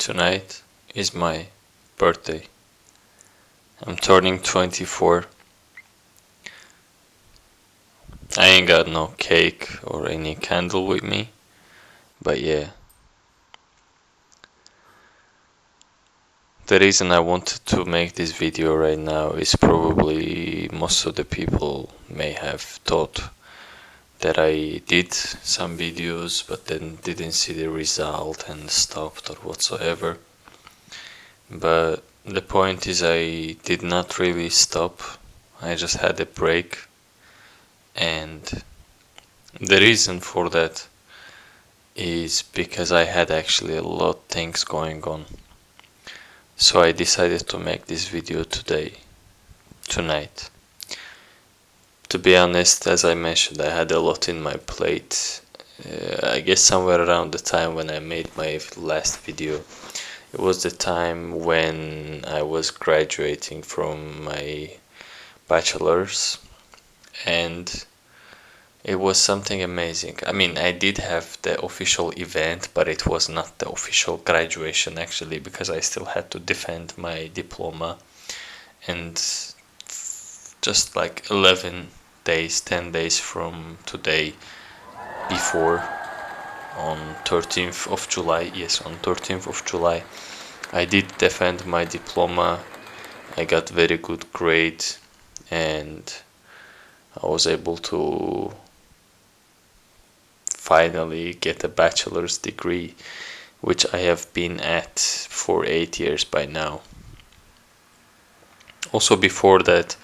Tonight is my birthday. I'm turning 24. I ain't got no cake or any candle with me, but yeah. The reason I wanted to make this video right now is probably most of the people may have thought that I did some videos but then didn't see the result and stopped or whatsoever. But the point is I did not really stop. I just had a break, and the reason for that is because I had actually a lot of things going on. So I decided to make this video tonight. To be honest, as I mentioned, I had a lot in my plate. I guess somewhere around the time when I made my last video, it was the time when I was graduating from my bachelor's, and it was something amazing. I mean, I did have the official event, but it was not the official graduation actually, because I still had to defend my diploma. And just like 10 days from today, before, on 13th of July, on 13th of July, I did defend my diploma. I got very good grade, and I was able to finally get a bachelor's degree, which I have been at for 8 years by now. Also before that,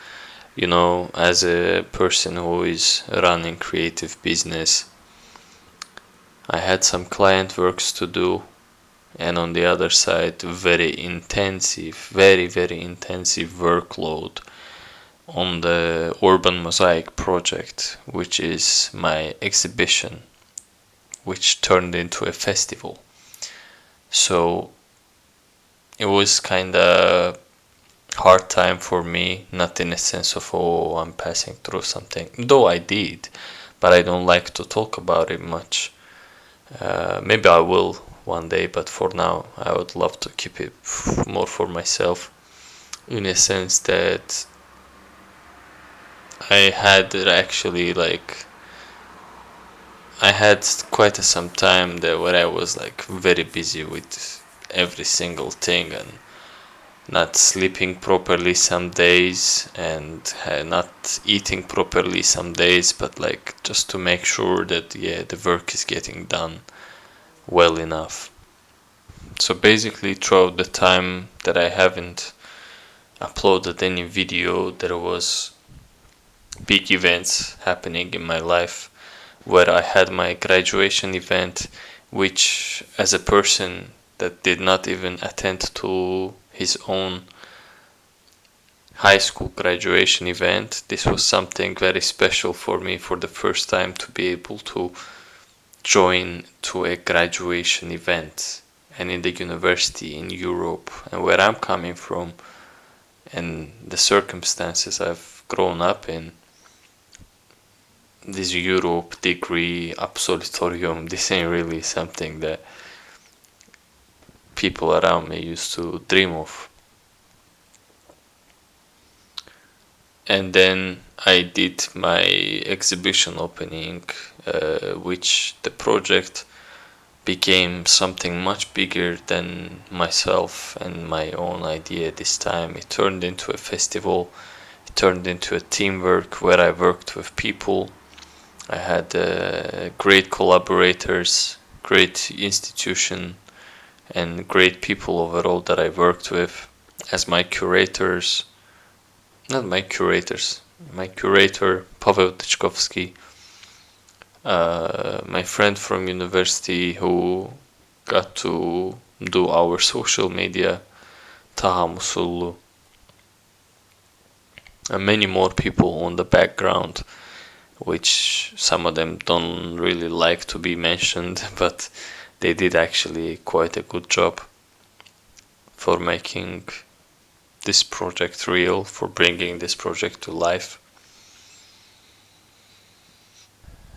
as a person who is running creative business, I had some client works to do, and on the other side, very very intensive workload on the Urban Mosaic project, which is my exhibition, which turned into a festival. So it was kind of hard time for me, not in a sense of, oh, I'm passing through something, though I did, but I don't like to talk about it much. Maybe I will one day, but for now I would love to keep it more for myself, in a sense that I had actually I had quite some time there where I was very busy with every single thing, and not sleeping properly some days, and not eating properly some days, but just to make sure that the work is getting done well enough. So basically throughout the time that I haven't uploaded any video, there was big events happening in my life, where I had my graduation event, which, as a person that did not even attend to his own high school graduation event, this was something very special for me, for the first time to be able to join to a graduation event, and in the university in Europe, and where I'm coming from and the circumstances I've grown up in, this Europe degree absolutorium, this ain't really something that people around me used to dream of. And then I did my exhibition opening, which the project became something much bigger than myself and my own idea this time. It turned into a festival, it turned into a teamwork where I worked with people. I had great collaborators, great institution, and great people overall that I worked with as my curators. Not my curators, my curator, Paweł Tyczkowski, my friend from university who got to do our social media, Taha Musullu, and many more people on the background, which some of them don't really like to be mentioned, but they did actually quite a good job for making this project real, for bringing this project to life.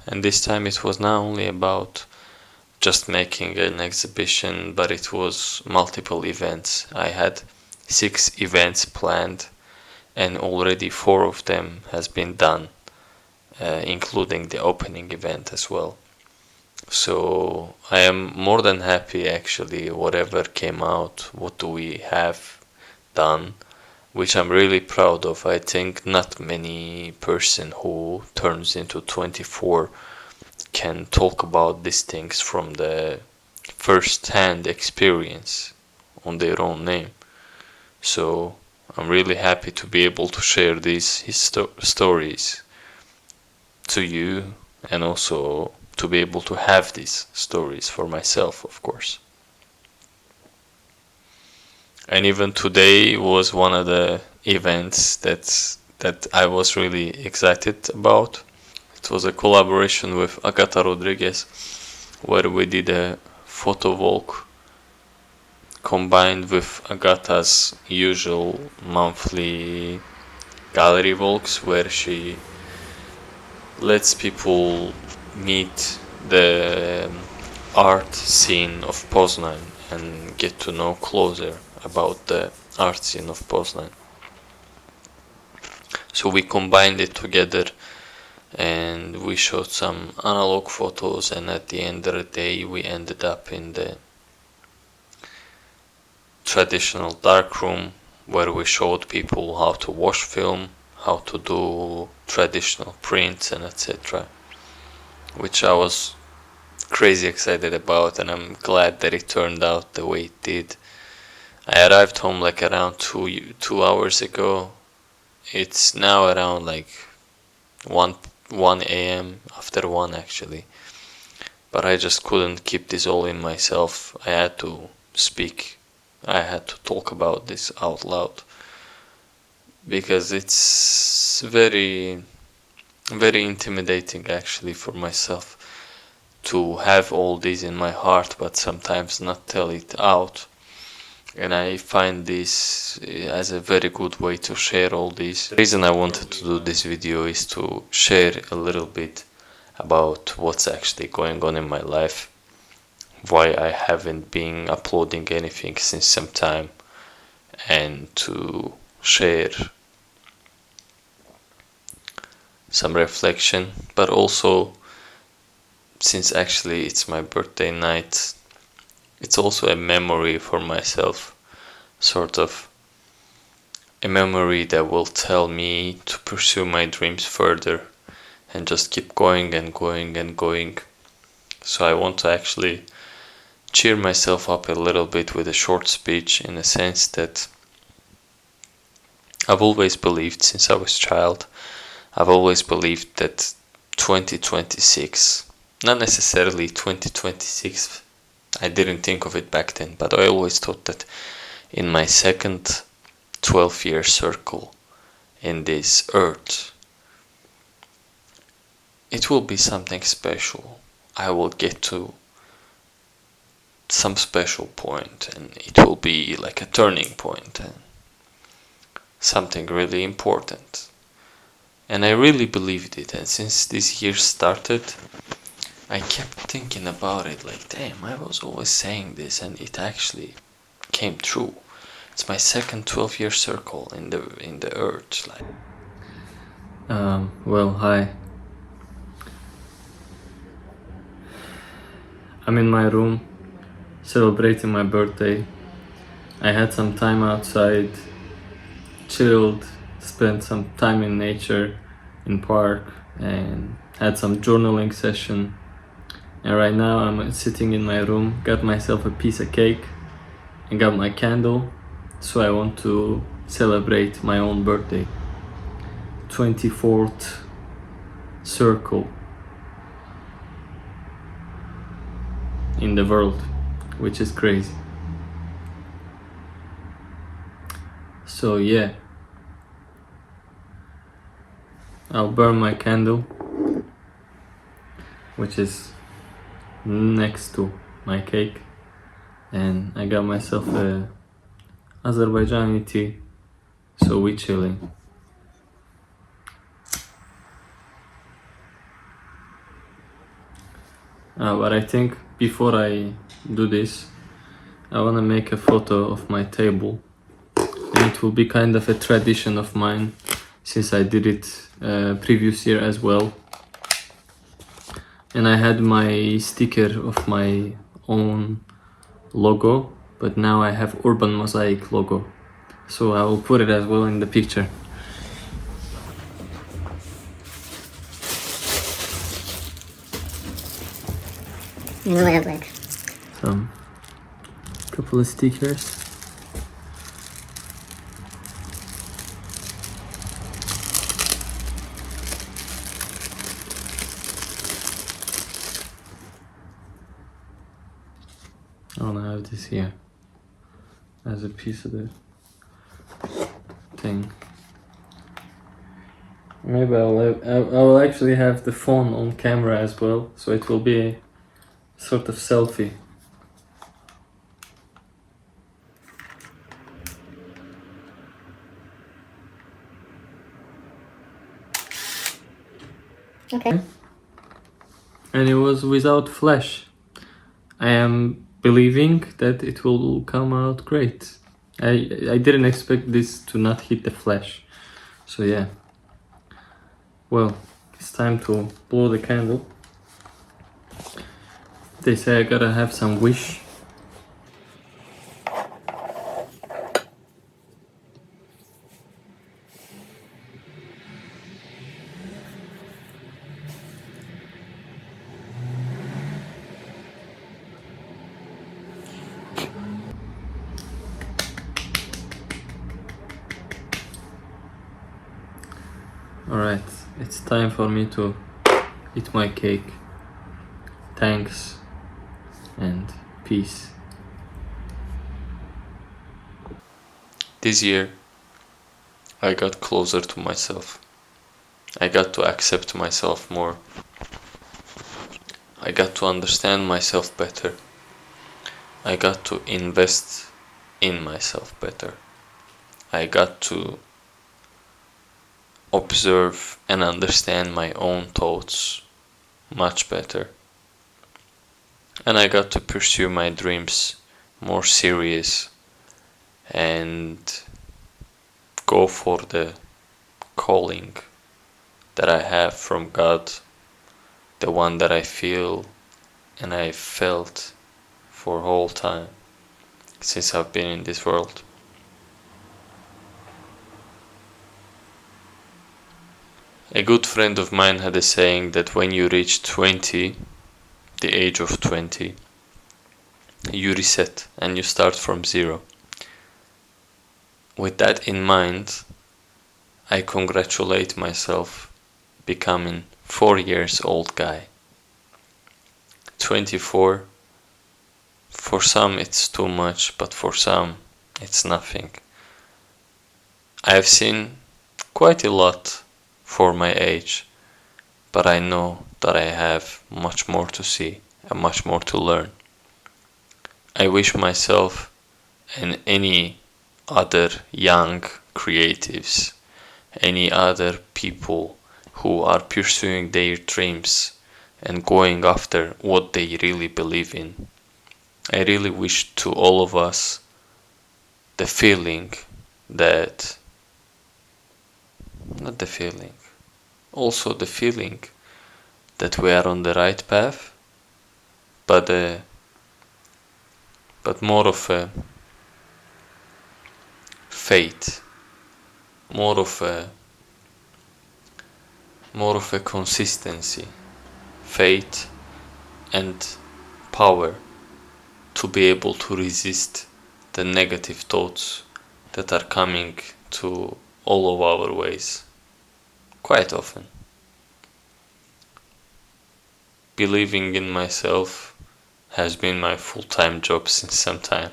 And this time it was not only about just making an exhibition, but it was multiple events. I had 6 events planned, and already 4 of them has been done, including the opening event as well. So I am more than happy actually, whatever came out, what do we have done, which I'm really proud of. I think not many person who turns into 24 can talk about these things from the first-hand experience on their own name. So I'm really happy to be able to share these stories to you, and also to be able to have these stories for myself, of course. And even today was one of the events that I was really excited about. It was a collaboration with Agata Rodriguez, where we did a photo walk combined with Agata's usual monthly gallery walks, where she lets people meet the art scene of Poznań and get to know closer about the art scene of Poznań. So we combined it together, and we shot some analog photos, and at the end of the day we ended up in the traditional darkroom, where we showed people how to wash film, how to do traditional prints, and etc., which I was crazy excited about, and I'm glad that it turned out the way it did. I arrived home like around 2 hours ago. It's now around like 1 a.m. after 1 actually, but I just couldn't keep this all in myself. I had to speak, I had to talk about this out loud, because it's very intimidating actually for myself to have all these in my heart, but sometimes not tell it out. And I find this as a very good way to share all these. The reason I wanted to do this video is to share a little bit about what's actually going on in my life, why I haven't been uploading anything since some time, and to share some reflection, but also, since actually it's my birthday night, it's also a memory for myself, sort of a memory that will tell me to pursue my dreams further and just keep going and going and going. So I want to actually cheer myself up a little bit with a short speech, in a sense that I've always believed since I was a child, I've always believed that 2026, not necessarily 2026, I didn't think of it back then, but I always thought that in my second 12-year circle in this earth, it will be something special. I will get to some special point, and it will be like a turning point and something really important. And I really believed it, and since this year started, I kept thinking about it, like, damn, I was always saying this, and it actually came true. It's my second 12-year circle in the earth. Like, well, hi. I'm in my room celebrating my birthday. I had some time outside, chilled, spent some time in nature, in park, and had some journaling session. And right now I'm sitting in my room, got myself a piece of cake and got my candle, so I want to celebrate my own birthday. 24th circle in the world, which is crazy. So yeah, I'll burn my candle, which is next to my cake, and I got myself a Azerbaijani tea, so we chilling. But I think before I do this, I want to make a photo of my table, and it will be kind of a tradition of mine since I did it previous year as well. And I had my sticker of my own logo, but now I have Urban Mosaic logo, so I will put it as well in the picture. And then I have like Some couple of stickers. I want to have this here as a piece of the thing. Maybe I will actually have the phone on camera as well, so it will be a sort of selfie. okay. And it was without flash. I am believing that it will come out great. I didn't expect this to not hit the flash. So yeah. Well, it's time to blow the candle. They say I gotta have some wish. Alright, it's time for me to eat my cake. Thanks and peace. This year, I got closer to myself. I got to accept myself more. I got to understand myself better. I got to invest in myself better. I got to observe and understand my own thoughts much better. And I got to pursue my dreams more serious and go for the calling that I have from God, the one that I feel and I felt for whole time since I've been in this world. A good friend of mine had a saying that when you reach 20, the age of 20, you reset and you start from zero. With that in mind, I congratulate myself becoming 4 years old guy. 24, for some it's too much, but for some it's nothing. I have seen quite a lot for my age, but I know that I have much more to see and much more to learn. I wish myself and any other young creatives, any other people who are pursuing their dreams and going after what they really believe in, I really wish to all of us the feeling that, not the feeling, also the feeling that we are on the right path, but more of a faith, more of a consistency, faith and power to be able to resist the negative thoughts that are coming to all of our ways quite often. Believing in myself has been my full-time job since some time,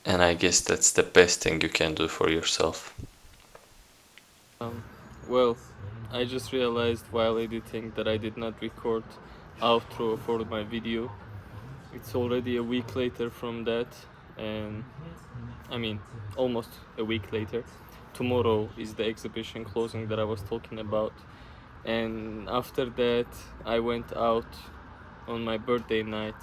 and I guess that's the best thing you can do for yourself. Well, I just realized while editing that I did not record outro for my video. It's already a week later from that, and I mean almost a week later. Tomorrow is the exhibition closing that I was talking about, and after that I went out on my birthday night,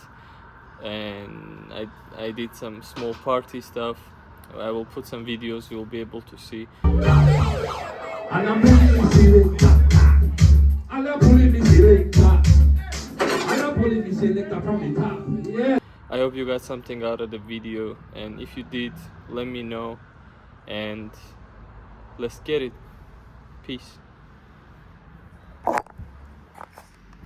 and I did some small party stuff. I will put some videos you'll be able to see. I hope you got something out of the video, and if you did, let me know, and let's get it. Peace.